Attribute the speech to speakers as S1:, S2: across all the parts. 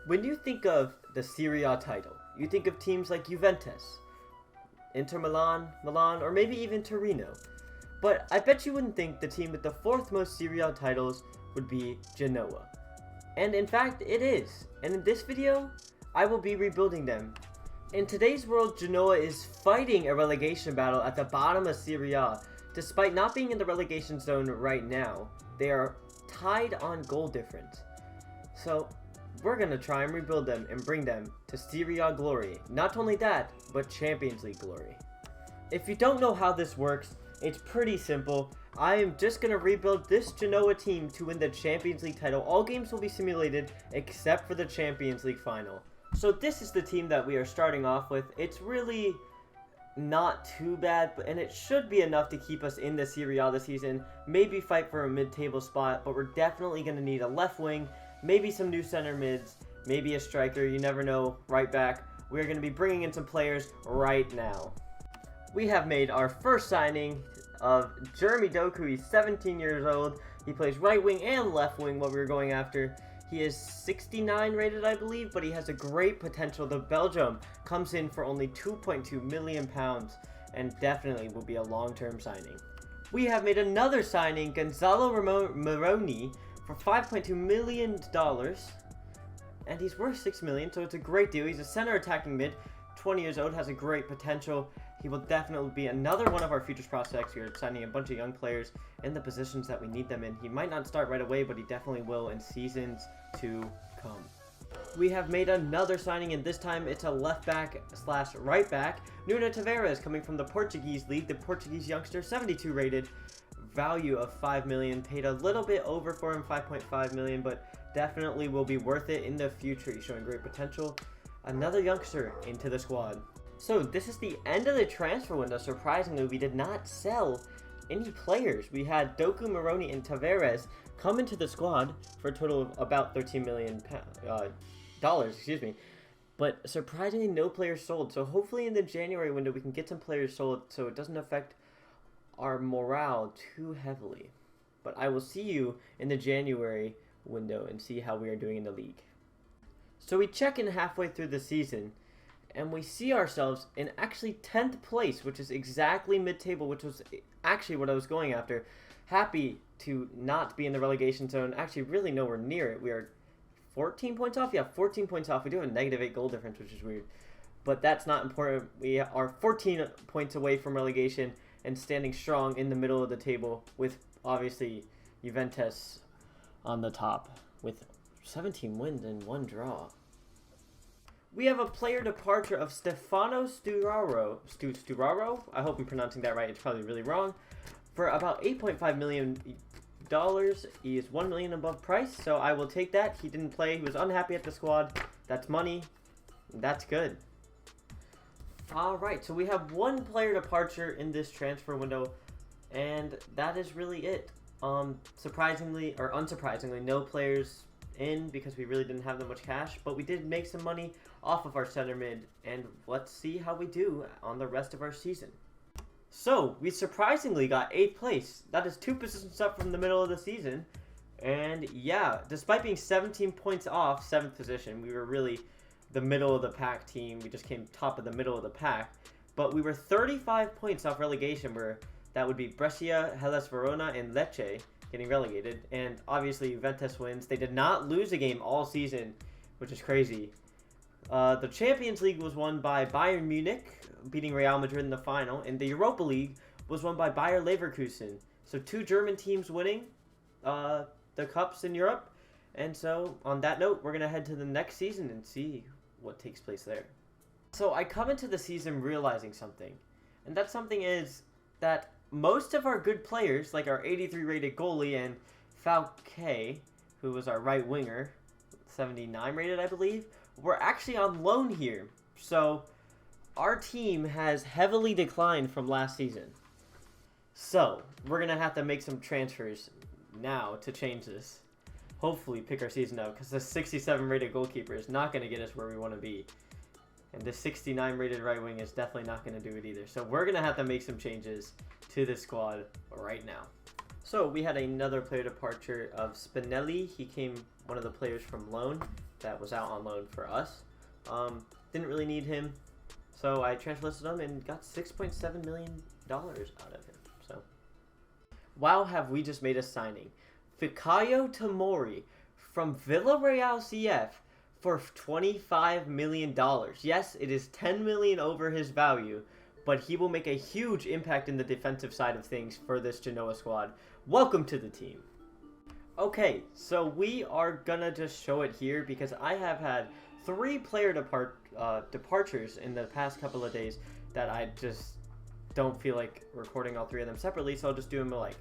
S1: When you think of the Serie A title, you think of teams like Juventus, Inter Milan, or maybe even Torino. But I bet you wouldn't think the team with the 4th most Serie A titles would be Genoa. And in fact, it is. And in this video, I will be rebuilding them. In today's world, Genoa is fighting a relegation battle at the bottom of Serie A. Despite not being in the relegation zone right now, they are tied on goal difference. So we're going to try and rebuild them and bring them to Serie A glory. Not only that, but Champions League glory. If you don't know how this works, it's pretty simple. I am just going to rebuild this Genoa team to win the Champions League title. All games will be simulated except for the Champions League final. So this is the team that we are starting off with. It's really not too bad, and it should be enough to keep us in the Serie A this season. Maybe fight for a mid-table spot, but we're definitely going to need a left wing, maybe some new center mids, maybe a striker, you never know, right back. We're going to be bringing in some players right now. We have made our first signing of Jeremy Doku. He's 17 years old. He plays right wing and left wing, what we were going after. He is 69 rated, I believe, but he has a great potential. The Belgium comes in for only £2.2 million and definitely will be a long-term signing. We have made another signing, Gonzalo Moroni, for $5.2 million, and he's worth $6 million, so it's a great deal. He's a center attacking mid, 20 years old, has a great potential. He will definitely be another one of our future prospects. We are signing a bunch of young players in the positions that we need them in. He might not start right away, but he definitely will in seasons to come. We have made another signing, and this time it's a left back / right back. Nuno Tavares, coming from the Portuguese league, the Portuguese youngster, 72 rated, value of $5 million. Paid a little bit over for him, $5.5 million, but definitely will be worth it in the future. He's showing great potential. Another youngster into the squad. So this is the end of the transfer window. Surprisingly, we did not sell any players. We had Doku, Moroni, and Tavares come into the squad for a total of about $13 million, but surprisingly no players sold. So hopefully in the January window we can get some players sold so it doesn't affect our morale too heavily. But I will see you in the January window and see how we are doing in the league. So we check in halfway through the season, and we see ourselves in actually 10th place, which is exactly mid-table, which was actually what I was going after. Happy to not be in the relegation zone. Actually, really nowhere near it. We are 14 points off? Yeah, 14 points off. We do have a -8 goal difference, which is weird. But that's not important. We are 14 points away from relegation and standing strong in the middle of the table with, obviously, Juventus on the top with 17 wins and 1 draw. We have a player departure of Stefano Sturaro. I hope I'm pronouncing that right. It's probably really wrong. For about $8.5 million. He is $1 million above price, so I will take that. He didn't play. He was unhappy at the squad. That's money. That's good. Alright, so we have one player departure in this transfer window, and that is really it. Surprisingly, or unsurprisingly, no players in because we really didn't have that much cash, but we did make some money off of our center mid, and let's see how we do on the rest of our season. So we surprisingly got 8th place. That is 2 positions up from the middle of the season, and yeah, despite being 17 points off 7th position, we were really the middle of the pack team. We just came top of the middle of the pack, but we were 35 points off relegation, where that would be Brescia, Hellas Verona, and Lecce getting relegated, and obviously Juventus wins. They did not lose a game all season, which is crazy. The Champions League was won by Bayern Munich, beating Real Madrid in the final, and the Europa League was won by Bayer Leverkusen. So 2 German teams winning the cups in Europe, and so on that note, we're going to head to the next season and see what takes place there. So I come into the season realizing something, and that something is that most of our good players, like our 83 rated goalie and Falque, who was our right winger, 79 rated I believe, were actually on loan here. So our team has heavily declined from last season. So we're going to have to make some transfers now to change this. Hopefully pick our season up, because the 67 rated goalkeeper is not going to get us where we want to be. And the 69 rated right wing is definitely not going to do it either. So we're going to have to make some changes to this squad right now. So we had another player departure of Spinelli. He came one of the players from loan. that was out on loan for us. Didn't really need him, so I transfer listed him and got $6.7 million out of him. So, wow, have we just made a signing. Fikayo Tomori from Villarreal CF for $25 million. Yes, it is $10 million over his value, but he will make a huge impact in the defensive side of things for this Genoa squad. Welcome to the team. Okay, so we are gonna just show it here because I have had 3 player departures in the past couple of days that I just don't feel like recording all 3 of them separately, so I'll just do them alike.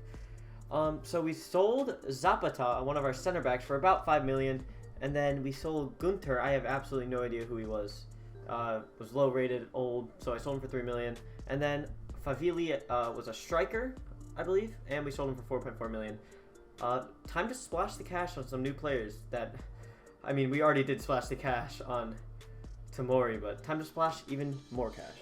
S1: So we sold Zapata, one of our center backs, for about $5 million, and then we sold Gunter. I have absolutely no idea who he was. Was low rated, old, so I sold him for $3 million. And then Favili was a striker, I believe, and we sold him for $4.4 million. Time to splash the cash on some new players that, I mean, we already did splash the cash on Tomori, but time to splash even more cash.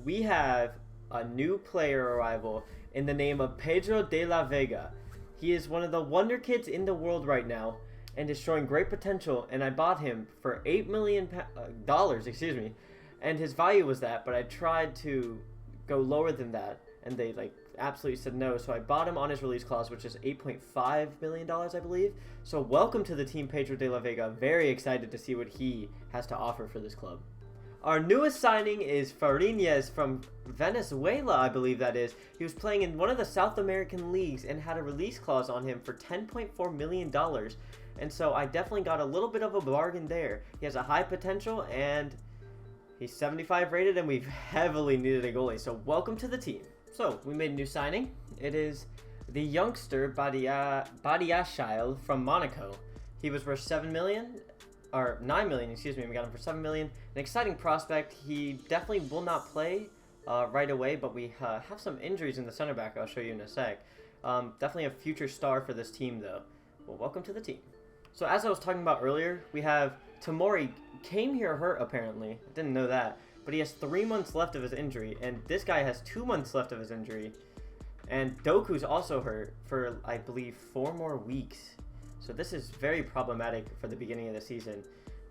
S1: We have a new player arrival in the name of Pedro de la Vega. He is one of the wonder kids in the world right now and is showing great potential, and I bought him for $8 million, excuse me, and his value was that, but I tried to go lower than that, and they absolutely said no, so I bought him on his release clause, which is $8.5 million, I believe. So welcome to the team, Pedro de la Vega. Very excited to see what he has to offer for this club. Our newest signing is Fariñez from Venezuela, I believe that is. He was playing in one of the South American leagues and had a release clause on him for $10.4 million. And so I definitely got a little bit of a bargain there. He has a high potential and he's 75 rated, and we've heavily needed a goalie. So welcome to the team. So we made a new signing. It is the youngster Badiashile from Monaco. He was worth $9 million, excuse me. We got him for $7 million. An exciting prospect. He definitely will not play right away, but we have some injuries in the center back I'll show you in a sec. Definitely a future star for this team, though. Well, welcome to the team. So as I was talking about earlier, we have Tomori came here hurt, apparently. I didn't know that. But he has 3 months left of his injury, and this guy has 2 months left of his injury. And Doku's also hurt for, I believe, 4 more weeks. So this is very problematic for the beginning of the season.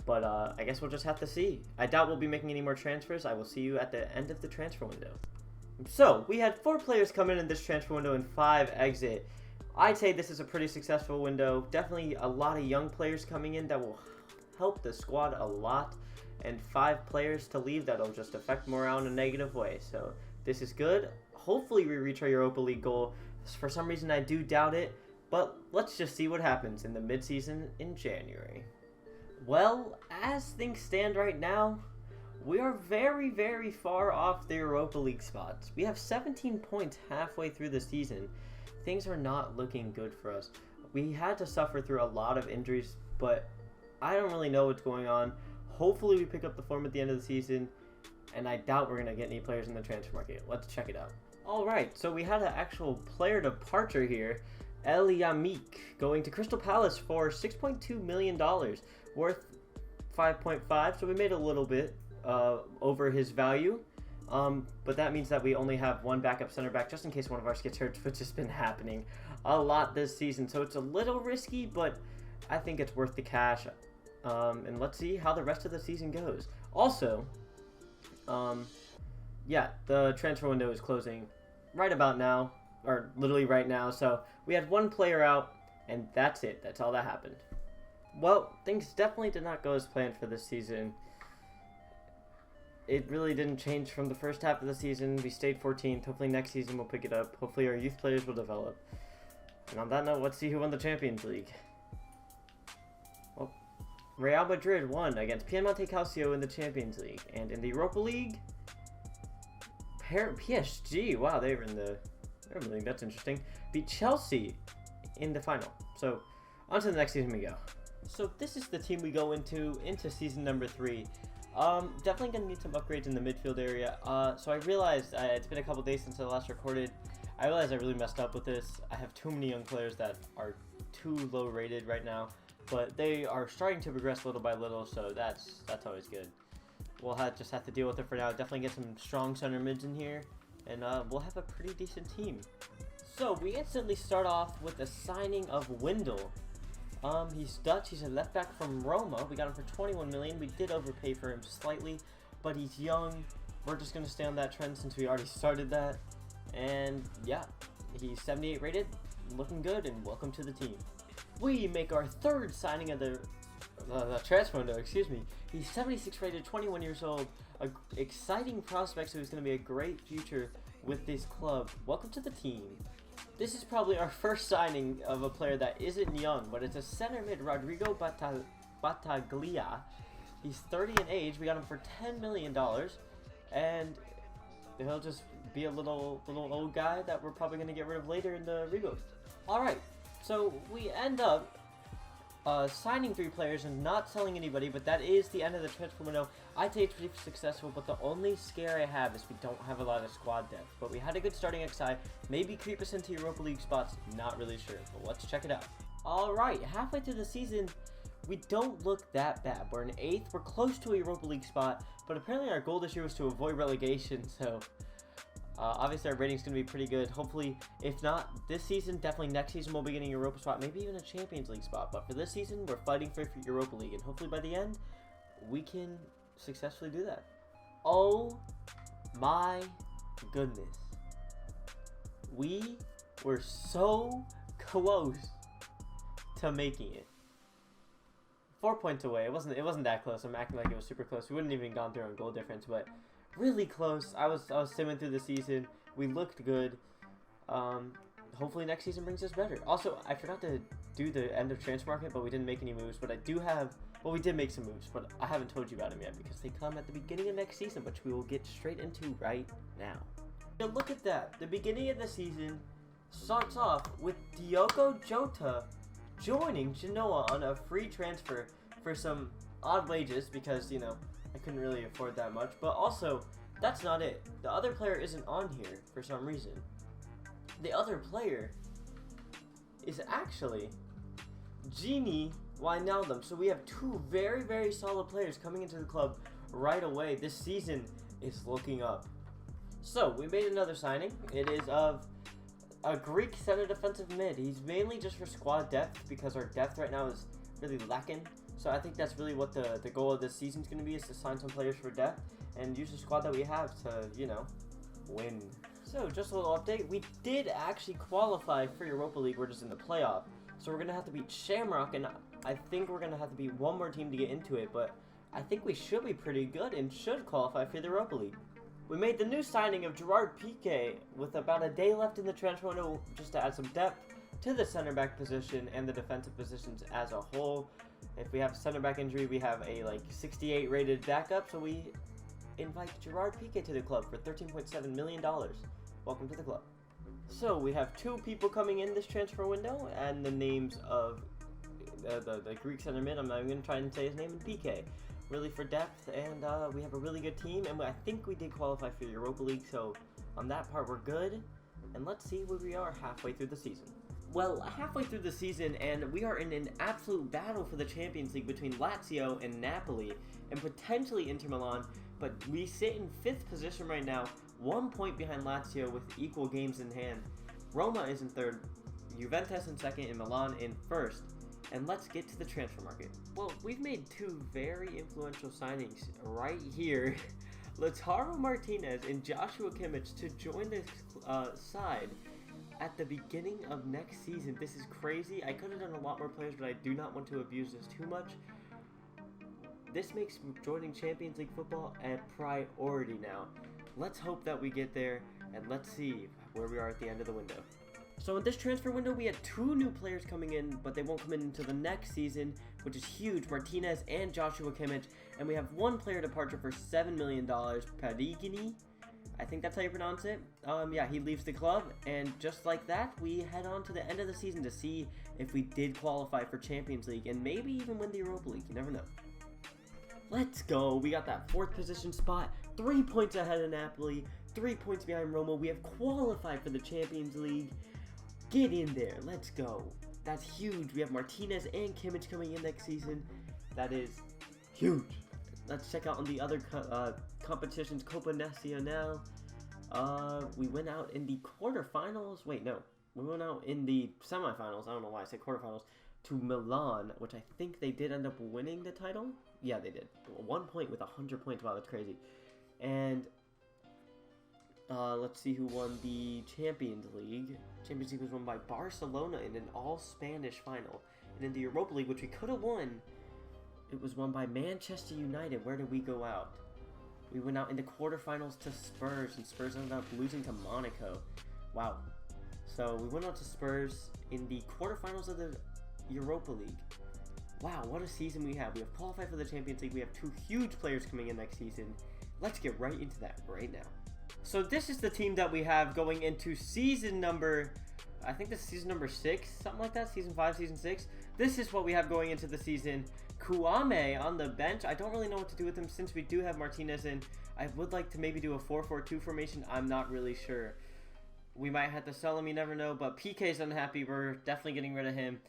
S1: But I guess we'll just have to see. I doubt we'll be making any more transfers. I will see you at the end of the transfer window. So, we had 4 players come in this transfer window and 5 exit. I'd say this is a pretty successful window. Definitely a lot of young players coming in that will help the squad a lot. And 5 players to leave that'll just affect morale in a negative way. So, this is good. Hopefully we reach our Europa League goal. For some reason I do doubt it. But let's just see what happens in the midseason in January. Well, as things stand right now, we are very, very far off the Europa League spots. We have 17 points halfway through the season. Things are not looking good for us. We had to suffer through a lot of injuries, but I don't really know what's going on. Hopefully we pick up the form at the end of the season, and I doubt we're going to get any players in the transfer market. Let's check it out. Alright, so we had an actual player departure here. El Yamik going to Crystal Palace for $6.2 million, worth 5.5, so we made a little bit over his value. But that means that we only have 1 backup center back just in case one of ours gets hurt, which has been happening a lot this season. So it's a little risky, but I think it's worth the cash. And let's see how the rest of the season goes. Also, yeah, the transfer window is closing right about now, or literally right now. So we had 1 player out, and that's it. That's all that happened. Well, things definitely did not go as planned for this season. It really didn't change from the first half of the season. We stayed 14th. Hopefully next season we'll pick it up. Hopefully our youth players will develop. And on that note, let's see who won the Champions League. Well, Real Madrid won against Piemonte Calcio in the Champions League. And in the Europa League, PSG, wow, they were in the Europa League. That's interesting. Beat Chelsea in the final. So, on to the next season we go. So this is the team we go into season number 3. Definitely going to need some upgrades in the midfield area. So I realized, it's been a couple days since I last recorded. I realized I really messed up with this. I have too many young players that are too low rated right now. But they are starting to progress little by little, so that's always good. We'll just have to deal with it for now. Definitely get some strong center mids in here. And we'll have a pretty decent team. So we instantly start off with the signing of Wendell. He's Dutch. He's a left back from Roma. We got him for 21 million. We did overpay for him slightly, but he's young. We're just gonna stay on that trend since we already started that. And yeah, he's 78 rated, looking good, and welcome to the team. We make our third signing of the transfer window. Excuse me. He's 76 rated, 21 years old. A exciting prospect, so he's gonna be a great future with this club. Welcome to the team. This is probably our first signing of a player that isn't young, but it's a center mid, Rodrigo Battaglia. He's 30 in age. We got him for $10 million, and he'll just be a little old guy that we're probably going to get rid of later in the rebuild. Alright, so we end up signing 3 players and not selling anybody, but that is the end of the transfer window. I'd say it's pretty successful, but the only scare I have is we don't have a lot of squad depth. But we had a good starting XI, maybe creep us into Europa League spots, not really sure, but let's check it out. Alright, halfway through the season, we don't look that bad. We're in 8th, we're close to a Europa League spot, but apparently our goal this year was to avoid relegation, so obviously our rating's going to be pretty good. Hopefully, if not this season, definitely next season we'll be getting a Europa spot, maybe even a Champions League spot. But for this season, we're fighting for Europa League, and hopefully by the end, we can successfully do that. Oh my goodness. We were so close to making it. 4 points away. It wasn't that close. I'm acting like it was super close. We wouldn't even gone through on goal difference, but really close. I was simming through the season. We looked good. Hopefully next season brings us better. Also, I forgot to do the end of transfer market, but we didn't make any moves. But I do have, well, we did make some moves, but I haven't told you about them yet because they come at the beginning of next season, which we will get straight into right now. Now look at that. The beginning of the season starts off with Diogo Jota joining Genoa on a free transfer for some odd wages because, you know, I couldn't really afford that much. But also, that's not it. The other player isn't on here for some reason. The other player is actually Gini Wijnaldum. So we have 2 very, very solid players coming into the club right away. This season is looking up. So we made another signing. It is of a Greek center defensive mid. He's mainly just for squad depth because our depth right now is really lacking. So I think that's really what the goal of this season is going to be, is to sign some players for depth and use the squad that we have to, you know, win. So just a little update. We did actually qualify for Europa League. We're just in the playoff. So we're going to have to beat Shamrock, and I think we're going to have to beat one more team to get into it. But I think we should be pretty good and should qualify for the Europa League. We made the new signing of JarradHD with about a day left in the transfer window just to add some depth to the center back position and the defensive positions as a whole. If we have a center back injury, we have a like 68 rated backup, so we invite JarradHD to the club for $13.7 million. Welcome to the club. So we have 2 people coming in this transfer window, and the names of the Greek center mid. I'm not even going to try and say his name, and PK. Really for depth, and we have a really good team, and I think we did qualify for Europa League, so on that part we're good. And let's see where we are halfway through the season. Well, halfway through the season, and we are in an absolute battle for the Champions League between Lazio and Napoli, and potentially Inter Milan, but we sit in 5th position right now, 1 point behind Lazio with equal games in hand. Roma is in 3rd, Juventus in 2nd, and Milan in 1st. And let's get to the transfer market. Well, we've made 2 very influential signings right here. Lautaro Martinez and Joshua Kimmich to join this side at the beginning of next season. This is crazy. I could have done a lot more players, but I do not want to abuse this too much. This makes joining Champions League football a priority now. Let's hope that we get there, and let's see where we are at the end of the window. So in this transfer window, we had 2 new players coming in, but they won't come in until the next season, which is huge, Martinez and Joshua Kimmich. And we have 1 player departure for $7 million, Perigini. I think that's how you pronounce it. Yeah, he leaves the club, and just like that, we head on to the end of the season to see if we did qualify for Champions League, and maybe even win the Europa League, you never know. Let's go, we got that 4th position spot, 3 points ahead of Napoli, 3 points behind Roma. We have qualified for the Champions League. Get in there, let's go. That's huge. We have Martinez and Kimmich coming in next season. That is huge. Let's check out on the other competitions. Copa Nacional. We went out in the quarterfinals. Wait, no. We went out in the semifinals. I don't know why I said quarterfinals. to Milan, which I think they did end up winning the title. Yeah, they did. 1 point with 100 points. Wow, that's crazy. And let's see who won the Champions League. Champions League was won by Barcelona in an all-Spanish final. And in the Europa League, which we could have won, it was won by Manchester United. Where did we go out? We went out in the quarterfinals to Spurs, and Spurs ended up losing to Monaco. Wow. So we went out to Spurs in the quarterfinals of the Europa League. Wow, what a season we have. We have qualified for the Champions League. We have 2 huge players coming in next season. Let's get right into that right now. So this is the team that we have going into season number, I think this is season number 6, something like that, season 5, season 6. This is what we have going into the season. Kouame on the bench. I don't really know what to do with him since we do have Martinez in. I would like to maybe do a 4-4-2 formation. I'm not really sure. We might have to sell him, you never know, but PK's unhappy. We're definitely getting rid of him.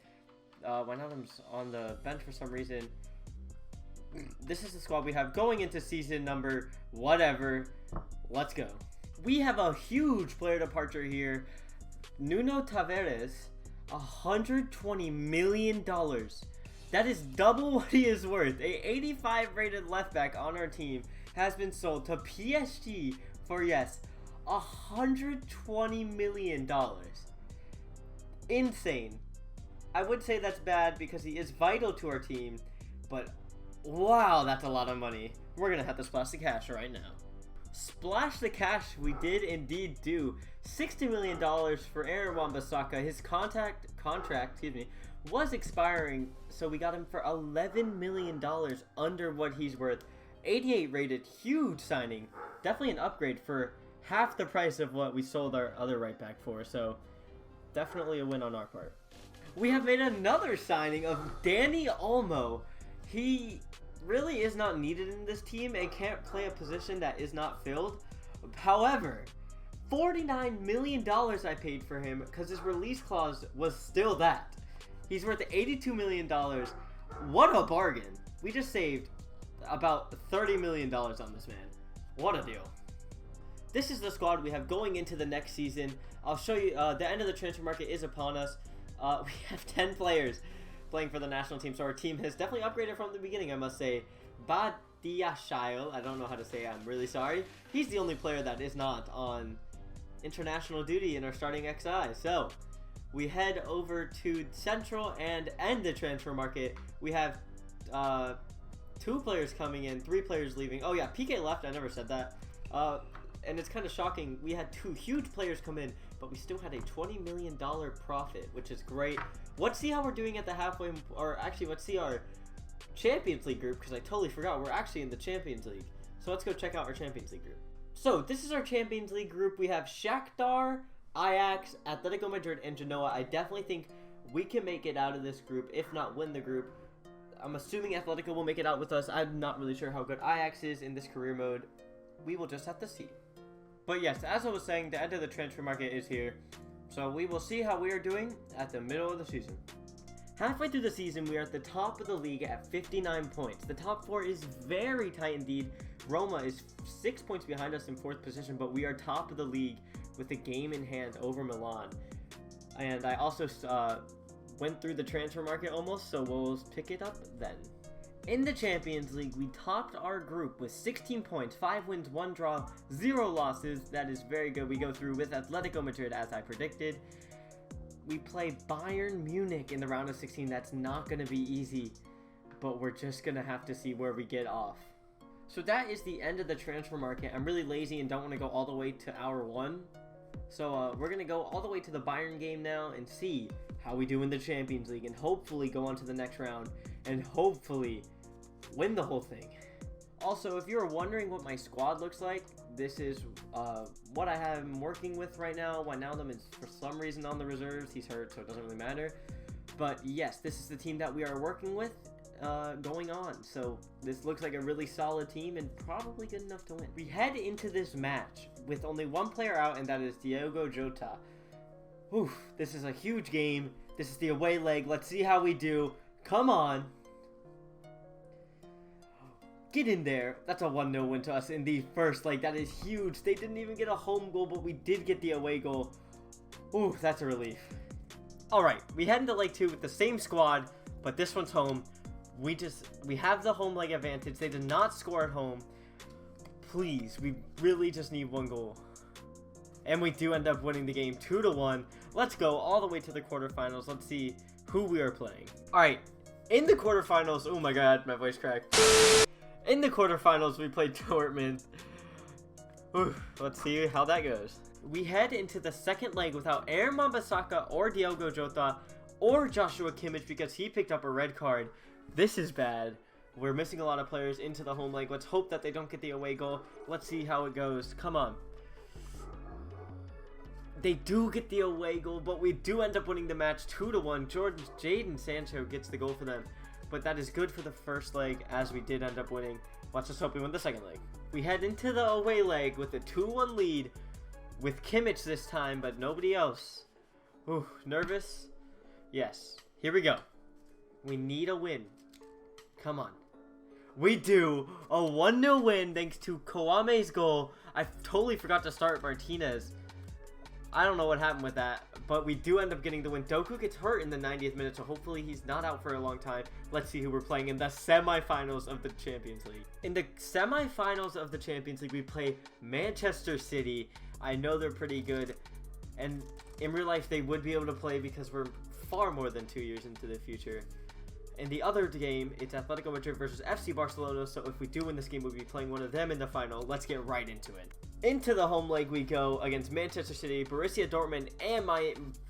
S1: Wijnaldum's on the bench for some reason. This is the squad we have going into season number whatever. Let's go. We have a huge player departure here. Nuno Tavares, $120 million. That is double what he is worth. A 85 rated left back on our team has been sold to PSG for, yes, $120 million. Insane. I would say that's bad because he is vital to our team, but wow, that's a lot of money. We're gonna have to splash the cash right now. Splash the cash, we did indeed do. $60 million for Aaron Wan-Bissaka. His contract, was expiring, so we got him for $11 million under what he's worth. 88 rated, huge signing. Definitely an upgrade for half the price of what we sold our other right back for, so definitely a win on our part. We have made another signing of Danny Olmo. He really is not needed in this team and can't play a position that is not filled. However, $49 million I paid for him because his release clause was still that. He's worth $82 million. What a bargain. We just saved about $30 million on this man. What a deal. This is the squad we have going into the next season. I'll show you, the end of the transfer market is upon us. We have 10 players playing for the national team, so our team has definitely upgraded from the beginning, I must say. Badiashile, I don't know how to say it, I'm really sorry. He's the only player that is not on international duty in our starting XI. So we head over to Central and end the transfer market. We have 2 players coming in, 3 players leaving. Oh yeah, PK left, I never said that. And it's kind of shocking. We had 2 huge players come in, but we still had a $20 million profit, which is great. Let's see how we're doing at the halfway, or actually, let's see our Champions League group, because I totally forgot we're actually in the Champions League. So let's go check out our Champions League group. So this is our Champions League group. We have Shakhtar, Ajax, Atletico Madrid, and Genoa. I definitely think we can make it out of this group, if not win the group. I'm assuming Atletico will make it out with us. I'm not really sure how good Ajax is in this career mode. We will just have to see. But yes, as I was saying, the end of the transfer market is here. So we will see how we are doing at the middle of the season. Halfway through the season, we are at the top of the league at 59 points. The top 4 is very tight indeed. Roma is 6 points behind us in 4th position, but we are top of the league with a game in hand over Milan. And I also went through the transfer market almost, so we'll pick it up then. In the Champions League, we topped our group with 16 points, 5 wins, 1 draw, 0 losses. That is very good. We go through with Atletico Madrid as I predicted. We play Bayern Munich in the round of 16. That's not going to be easy, but we're just going to have to see where we get off. So that is the end of the transfer market. I'm really lazy and don't want to go all the way to hour 1. So we're going to go all the way to the Bayern game now and see how we do in the Champions League and hopefully go on to the next round and hopefully win the whole thing. Also, if you're wondering what my squad looks like, this is what I have working with right now. Wijnaldum is for some reason on the reserves. He's hurt, so it doesn't really matter. But yes, this is the team that we are working with going on. So this looks like a really solid team and probably good enough to win. We head into this match with only 1 player out, and that is Diogo Jota. Oof, this is a huge game. This is the away leg. Let's see how we do. Come on. Get in there. That's a 1-0 win to us in the first leg. That is huge. They didn't even get a home goal, but we did get the away goal. Ooh, that's a relief. Alright, we head into leg 2 with the same squad, but this one's home. We have the home leg advantage. They did not score at home. Please, we really just need 1 goal. And we do end up winning the game 2-1. Let's go all the way to the quarterfinals. Let's see who we are playing. Alright, in the quarterfinals, oh my god, my voice cracked. In the quarterfinals, we played Dortmund. Let's see how that goes. We head into the second leg without Aaron Wan-Bissaka or Diogo Jota or Joshua Kimmich because he picked up a red card. This is bad. We're missing a lot of players into the home leg. Let's hope that they don't get the away goal. Let's see how it goes. Come on. They do get the away goal, but we do end up winning the match 2-1. Jadon Sancho gets the goal for them. But that is good for the first leg, as we did end up winning. Let's just hope we win the second leg. We head into the away leg with a 2-1 lead. With Kimmich this time, but nobody else. Ooh, nervous? Yes. Here we go. We need a win. Come on. We do. A 1-0 win thanks to Kwame's goal. I totally forgot to start Martinez. I don't know what happened with that, but we do end up getting the win. Doku gets hurt in the 90th minute, so hopefully he's not out for a long time. Let's see who we're playing in the semifinals of the Champions League. In the semifinals of the Champions League, we play Manchester City. I know they're pretty good, and in real life they would be able to play because we're far more than 2 years into the future. In the other game, it's Atletico Madrid versus FC Barcelona, so if we do win this game, we'll be playing one of them in the final. Let's get right into it. Into the home leg we go against Manchester City, Borussia Dortmund, and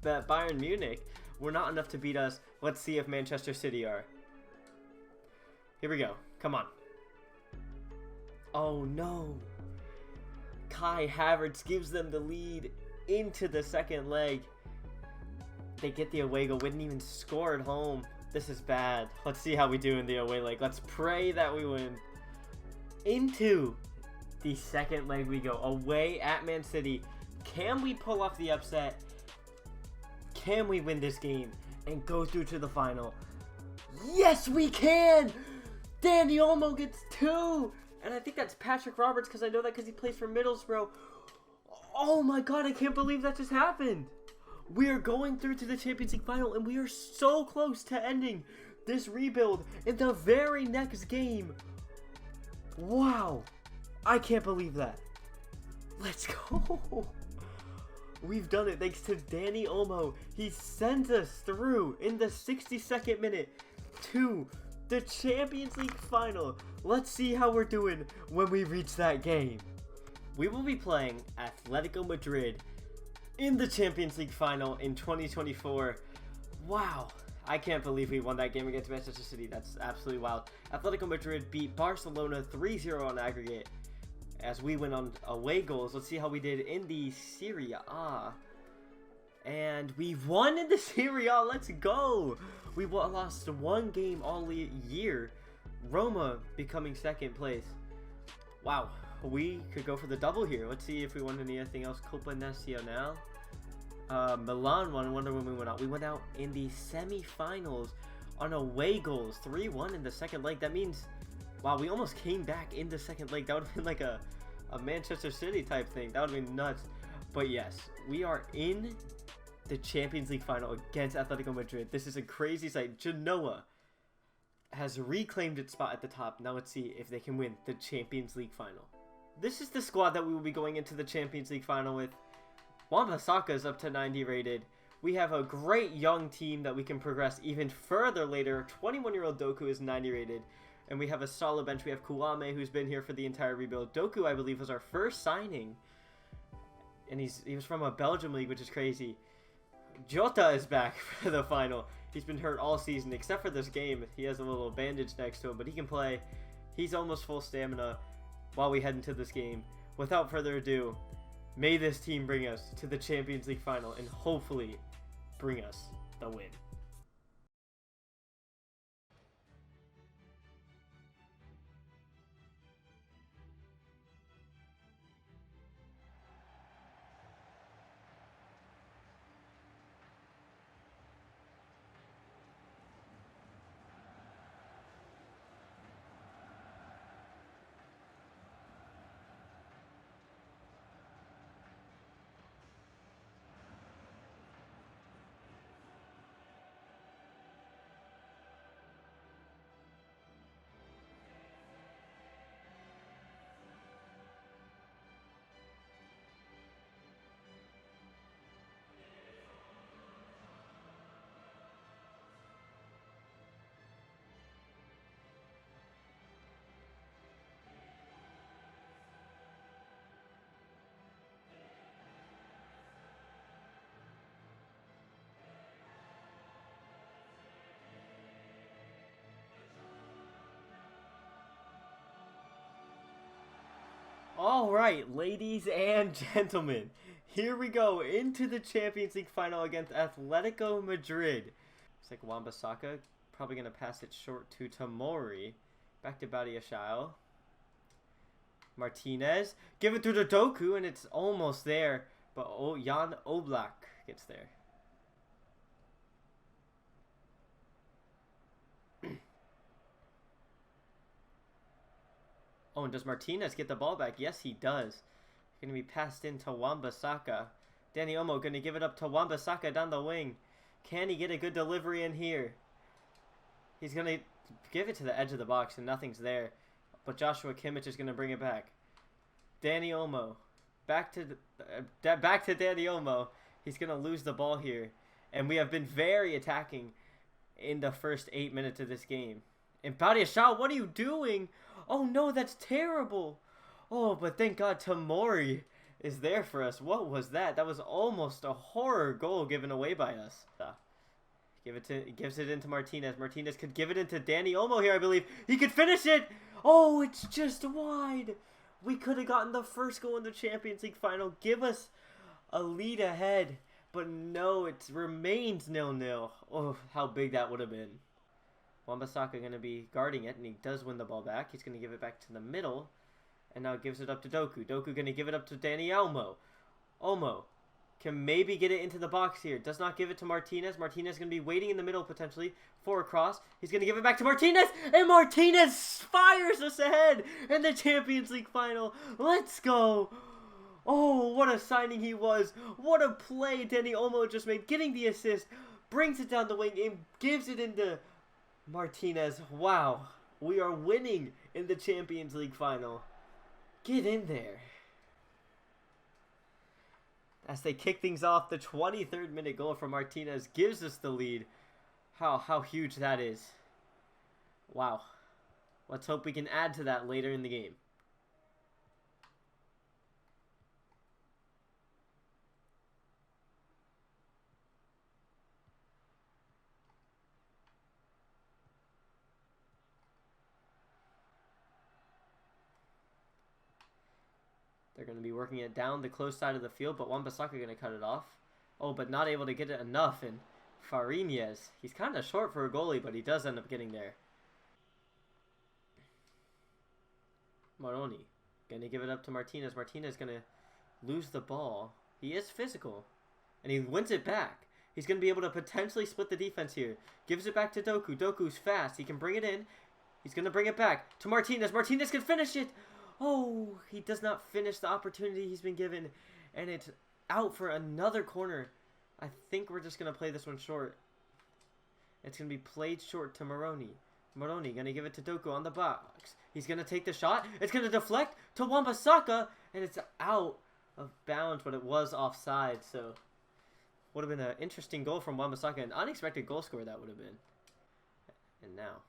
S1: Bayern Munich. Were not enough to beat us. Let's see if Manchester City are. Here we go. Come on. Oh no. Kai Havertz gives them the lead into the second leg. They get the away goal. We didn't even score at home. This is bad. Let's see how we do in the away leg. Let's pray that we win. Into the second leg we go. Away at Man City. Can we pull off the upset? Can we win this game and go through to the final? Yes, we can! Danny Olmo gets 2! And I think that's Patrick Roberts because I know that because he plays for Middlesbrough. Oh my god, I can't believe that just happened. We are going through to the Champions League final and we are so close to ending this rebuild in the very next game. Wow. I can't believe that. Let's go. We've done it thanks to Danny Olmo. He sends us through in the 62nd minute to the Champions League final. Let's see how we're doing when we reach that game. We will be playing Atletico Madrid in the Champions League final in 2024. Wow. I can't believe we won that game against Manchester City. That's absolutely wild. Atletico Madrid beat Barcelona 3-0 on aggregate as we went on away goals. Let's see how we did in the Serie A. And we won in the Serie A. Let's go. We lost 1 game all year. Roma becoming second place. Wow. We could go for the double here. Let's see if we won anything else. Copa Nacional. Milan won. I wonder when we went out. We went out in the semi-finals on away goals. 3-1 in the second leg. That means, wow, we almost came back in the second leg. That would have been like a Manchester City type thing. That would have been nuts. But yes, we are in the Champions League final against Atletico Madrid. This is a crazy sight. Genoa has reclaimed its spot at the top. Now let's see if they can win the Champions League final. This is the squad that we will be going into the Champions League final with. Wan-Bissaka is up to 90 rated. We have a great young team that we can progress even further later. 21-year-old Doku is 90 rated. And we have a solid bench. We have Kwame, who's been here for the entire rebuild. Doku, I believe, was our first signing. And he was from a Belgium league, which is crazy. Jota is back for the final. He's been hurt all season, except for this game. He has a little bandage next to him, but he can play. He's almost full stamina while we head into this game. Without further ado, may this team bring us to the Champions League final and hopefully bring us the win. All right, ladies and gentlemen, here we go into the Champions League final against Atletico Madrid. Looks like Wan-Bissaka probably going to pass it short to Tomori. Back to Badiashile. Martinez. Give it to the Doku, and it's almost there. But Jan Oblak gets there. Oh, and does Martinez get the ball back? Yes, he does. Going to be passed into Wan-Bissaka. Dani Olmo going to give it up to Wan-Bissaka down the wing. Can he get a good delivery in here? He's going to give it to the edge of the box, and nothing's there. But Joshua Kimmich is going to bring it back. Dani Olmo. Back to Dani Olmo. He's going to lose the ball here. And we have been very attacking in the first 8 minutes of this game. And Badiashile, what are you doing? Oh no, that's terrible. Oh, but thank God Tomori is there for us. What was that? That was almost a horror goal given away by us. Gives it into Martinez. Martinez could give it into Dani Olmo here, I believe. He could finish it. Oh, it's just wide. We could have gotten the first goal in the Champions League final. Give us a lead ahead. But no, it remains 0-0. Oh, how big that would have been. Wan-Bissaka going to be guarding it, and he does win the ball back. He's going to give it back to the middle, and now gives it up to Doku. Doku going to give it up to Dani Olmo. Olmo can maybe get it into the box here. Does not give it to Martinez. Martinez going to be waiting in the middle potentially for a cross. He's going to give it back to Martinez, and Martinez fires us ahead in the Champions League final. Let's go. Oh, what a signing he was. What a play Dani Olmo just made. Getting the assist, brings it down the wing, and gives it into Martinez. Wow, we are winning in the Champions League final. Get in there. As they kick things off, the 23rd minute goal from Martinez gives us the lead. How huge that is. Wow. Let's hope we can add to that later in the game. They're going to be working it down the close side of the field, but Wan-Bissaka going to cut it off. Oh, but not able to get it enough, and Fariñez, he's kind of short for a goalie, but he does end up getting there. Moroni going to give it up to Martinez. Martinez going to lose the ball. He is physical, and he wins it back. He's going to be able to potentially split the defense here. Gives it back to Doku. Doku's fast. He can bring it in. He's going to bring it back to Martinez. Martinez can finish it. Oh, he does not finish the opportunity he's been given, and it's out for another corner. I think we're just going to play this one short. It's going to be played short to Moroni. Moroni going to give it to Doku on the box. He's going to take the shot. It's going to deflect to Wan-Bissaka, and it's out of bounds, but it was offside, so would have been an interesting goal from Wan-Bissaka. An unexpected goal score that would have been. And now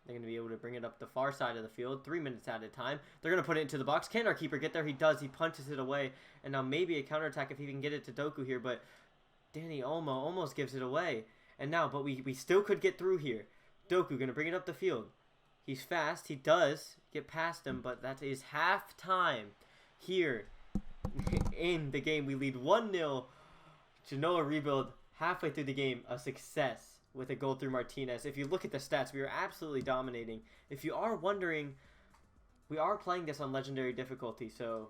S1: they're going to be able to bring it up the far side of the field, 3 minutes at a time. They're going to put it into the box. Can our keeper get there? He does. He punches it away. And now maybe a counterattack if he can get it to Doku here. But Dani Olmo almost gives it away. And now, but we still could get through here. Doku going to bring it up the field. He's fast. He does get past him, but that is half time here in the game. We lead 1-0. Genoa rebuild halfway through the game. A success with a goal through Martinez. If you look at the stats, we are absolutely dominating. If you are wondering, we are playing this on legendary difficulty, so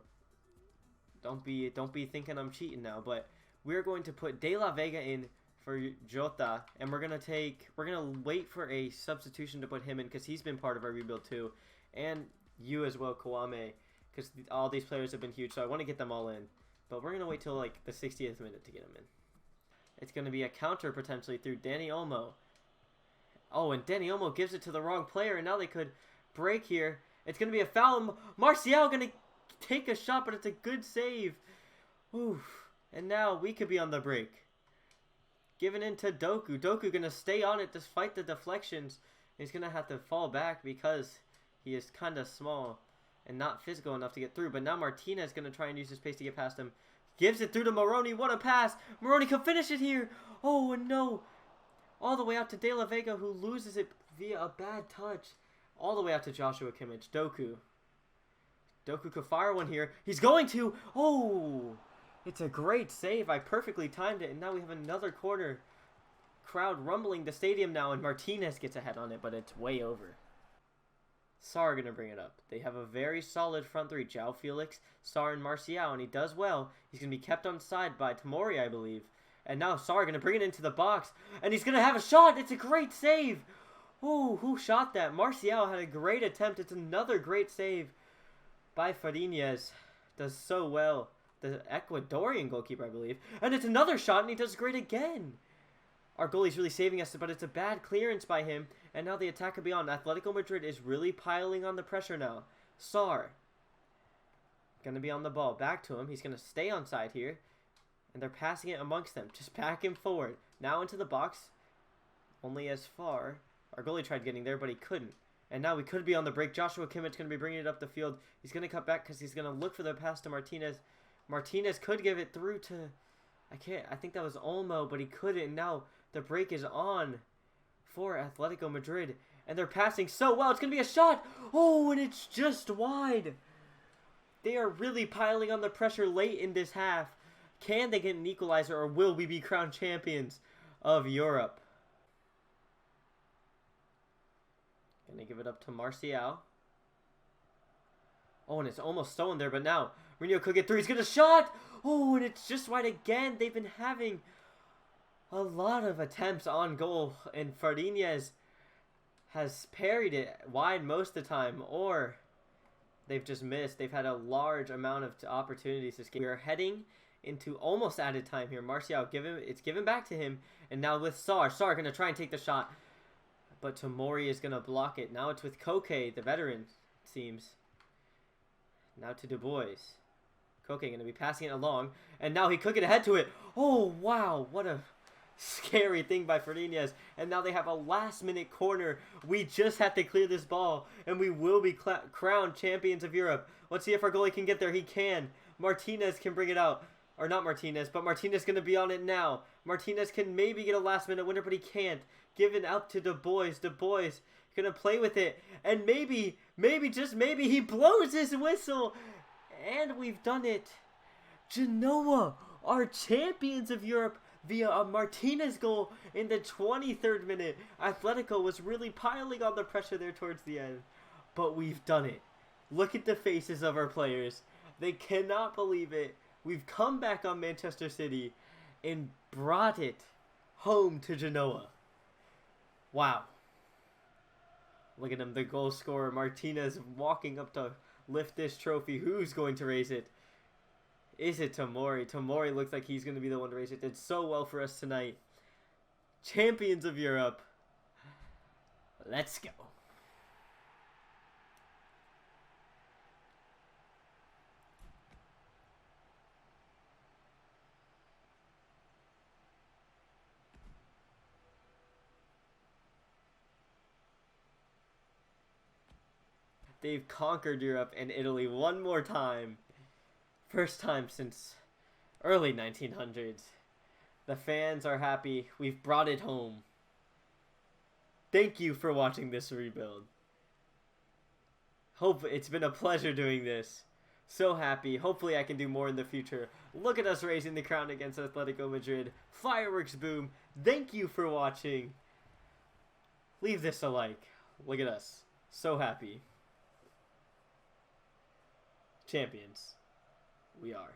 S1: don't be thinking I'm cheating now. But we're going to put De La Vega in for Jota, and we're gonna wait for a substitution to put him in because he's been part of our rebuild too, and you as well, Kawame, because all these players have been huge. So I want to get them all in, but we're gonna wait till like the 60th minute to get them in. It's going to be a counter potentially through Dani Olmo. Oh, and Dani Olmo gives it to the wrong player, and now they could break here. It's going to be a foul. Martial going to take a shot, but it's a good save. Oof. And now we could be on the break. Given into Doku. Doku going to stay on it despite the deflections. He's going to have to fall back because he is kind of small and not physical enough to get through. But now Martinez is going to try and use his pace to get past him. Gives it through to Moroni. What a pass. Moroni can finish it here. Oh, and no. All the way out to De La Vega, who loses it via a bad touch. All the way out to Joshua Kimmich. Doku. Doku could fire one here. He's going to. Oh, it's a great save. I perfectly timed it. And now we have another corner. Crowd rumbling the stadium now. And Martinez gets ahead on it, but it's way over. Sarr going to bring it up. They have a very solid front three. João Felix, Sarr, and Martial. And he does well. He's going to be kept on side by Tomori, I believe. And now Sarr going to bring it into the box. And he's going to have a shot. It's a great save. Oh, who shot that? Martial had a great attempt. It's another great save by Fariñez. Does so well. The Ecuadorian goalkeeper, I believe. And it's another shot, and he does great again. Our goalie's really saving us, but it's a bad clearance by him. And now the attack could be on. Atletico Madrid is really piling on the pressure now. Sarr. Going to be on the ball. Back to him. He's going to stay on side here. And they're passing it amongst them. Just back and forward. Now into the box. Only as far. Our goalie tried getting there, but he couldn't. And now we could be on the break. Joshua Kimmich going to be bringing it up the field. He's going to cut back because he's going to look for the pass to Martinez. Martinez could give it through to... I think that was Olmo, but he couldn't. And now the break is on for Atletico Madrid. And they're passing so well. It's going to be a shot. Oh, and it's just wide. They are really piling on the pressure late in this half. Can they get an equalizer, or will we be crowned champions of Europe? Going to give it up to Martial. Oh, and it's almost stolen there, but now Mourinho could get through. He's going to shot. Oh, and it's just wide again. They've been having a lot of attempts on goal, and Fariñez has parried it wide most of the time, or they've just missed. They've had a large amount of opportunities this game. We are heading into almost added time here. Martial, it's given back to him, and now with Sarr. Sarr going to try and take the shot, but Tomori is going to block it. Now it's with Koke, the veteran, it seems. Now to Du Bois. Koke going to be passing it along, and now he could get ahead to it. Oh, wow, what a scary thing by Fariñez. And now they have a last-minute corner. We just have to clear this ball, and we will be crowned champions of Europe. Let's see if our goalie can get there. He can. Martinez can bring it out. Or not Martinez, but Martinez going to be on it now. Martinez can maybe get a last-minute winner, but he can't. Given out to Du Bois. Du Bois going to play with it. And maybe, just maybe, he blows his whistle. And we've done it. Genoa are champions of Europe via a Martinez goal in the 23rd minute. Atletico was really piling on the pressure there towards the end. But we've done it. Look at the faces of our players. They cannot believe it. We've come back on Manchester City and brought it home to Genoa. Wow. Look at him, the goal scorer, Martinez, walking up to lift this trophy. Who's going to raise it? Is it Tomori? Tomori looks like he's going to be the one to raise it. Did so well for us tonight. Champions of Europe. Let's go. They've conquered Europe and Italy one more time. First time since early 1900s. The fans are happy. We've brought it home. Thank you for watching this rebuild. Hope it's been a pleasure doing this. So happy. Hopefully I can do more in the future. Look at us raising the crown against Atletico Madrid. Fireworks boom. Thank you for watching. Leave this a like. Look at us. So happy. Champions. We are.